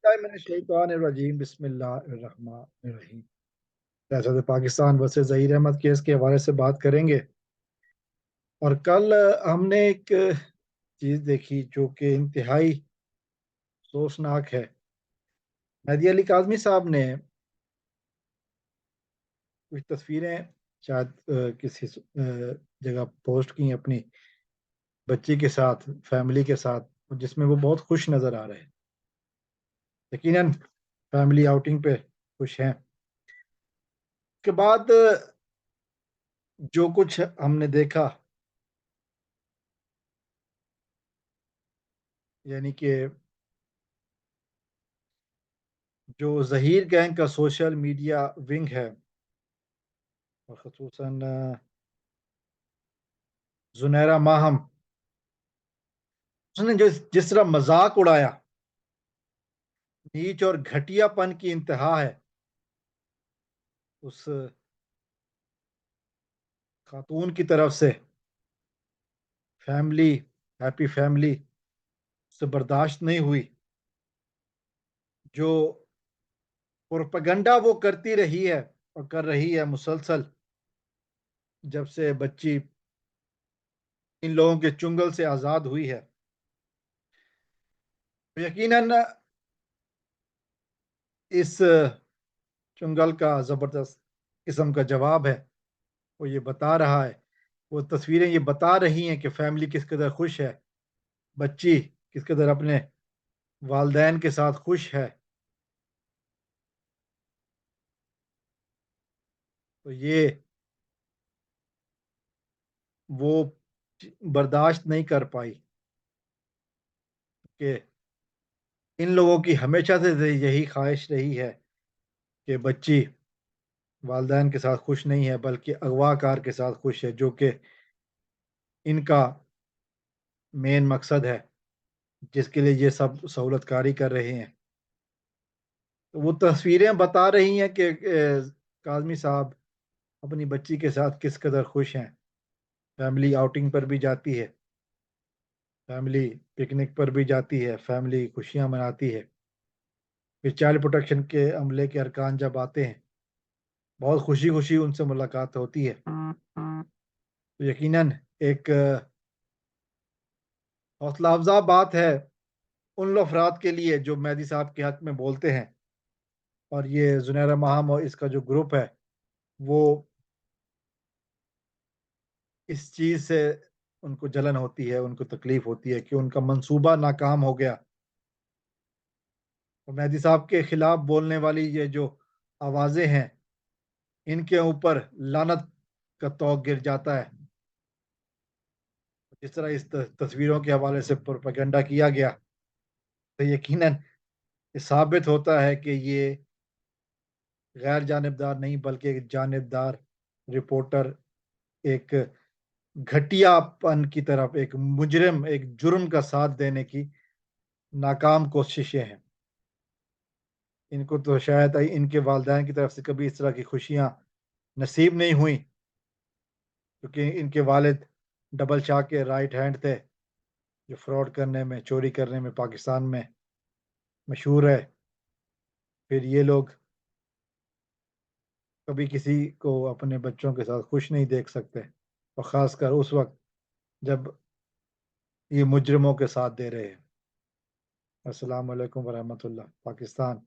बिस्मिल्लाहिर्रहमानिर्रहीम बिस्मिल्लाहिर्रहमानिर्रहीम। सियासत पाकिस्तान वर्सेस ज़हीर अहमद केस के हवाले से बात करेंगे। और कल हमने एक चीज़ देखी जो कि इंतहाई अफसोसनाक है। मेहदी अली काज़मी साहब ने कुछ तस्वीरें शायद किसी जगह पोस्ट की अपनी बच्ची के साथ, फैमिली के साथ, जिसमें वो बहुत खुश नज़र आ रहे हैं। यकीनन फैमिली आउटिंग पे खुश हैं। के बाद जो कुछ हमने देखा, यानी कि जो ज़हीर गैंग का सोशल मीडिया विंग है, और ख़ुसूसन जुनैरा माहम, उसने जो जिस तरह मजाक उड़ाया, नीच और घटियापन की इंतहा है उस खातून की तरफ से। फैमिली, हैप्पी फैमिली से बर्दाश्त नहीं हुई। जो प्रोपेगेंडा वो करती रही है और कर रही है मुसलसल, जब से बच्ची इन लोगों के चुंगल से आज़ाद हुई है, तो यकीनन इस चुंगल का ज़बरदस्त किस्म का जवाब है। वो ये बता रहा है, वो तस्वीरें ये बता रही हैं कि फैमिली किस कदर खुश है, बच्ची किस कदर अपने वालदैन के साथ खुश है। तो ये वो बर्दाश्त नहीं कर पाई कि इन लोगों की हमेशा से यही ख्वाहिश रही है कि बच्ची वालदैन के साथ खुश नहीं है, बल्कि अगवाकार के साथ खुश है, जो कि इनका मेन मकसद है, जिसके लिए ये सब सहूलतकारी कर रहे हैं। तो वो तस्वीरें बता रही हैं कि काज़मी साहब अपनी बच्ची के साथ किस कदर खुश हैं। फैमिली आउटिंग पर भी जाती है, फैमिली पिकनिक पर भी जाती है, फैमिली खुशियां मनाती है। फिर चाइल्ड प्रोटेक्शन के अमले के अरकान जब आते हैं, बहुत खुशी खुशी उनसे मुलाकात होती है। तो यकीनन एक हौसला अफजा बात है उन अफराद के लिए जो मेहदी साहब के हक में बोलते हैं। और ये जुनैरा माहम और इसका जो ग्रुप है, वो इस चीज़ से उनको जलन होती है, उनको तकलीफ होती है कि उनका मंसूबा नाकाम हो गया। और मेहदी साहब के खिलाफ बोलने वाली ये जो आवाज़ें हैं, इनके ऊपर लानत का तौक गिर जाता है। जिस तरह इस तस्वीरों के हवाले से प्रोपेगेंडा किया गया, तो यकीनन ये साबित होता है कि ये गैर जानिबदार नहीं, बल्कि एक जानिबदार रिपोर्टर, एक घटियापन की तरफ, एक मुजरिम, एक जुर्म का साथ देने की नाकाम कोशिशें हैं। इनको तो शायद इनके वालिदैन की तरफ से कभी इस तरह की खुशियां नसीब नहीं हुई, क्योंकि इनके वालिद डबल शाह के राइट हैंड थे, जो फ्रॉड करने में, चोरी करने में पाकिस्तान में मशहूर है। फिर ये लोग कभी किसी को अपने बच्चों के साथ खुश नहीं देख सकते, और ख़ासकर उस वक्त जब ये मुजरिमों के साथ दे रहे हैं। अस्सलाम वालेकुम वरहमतुल्लाह। पाकिस्तान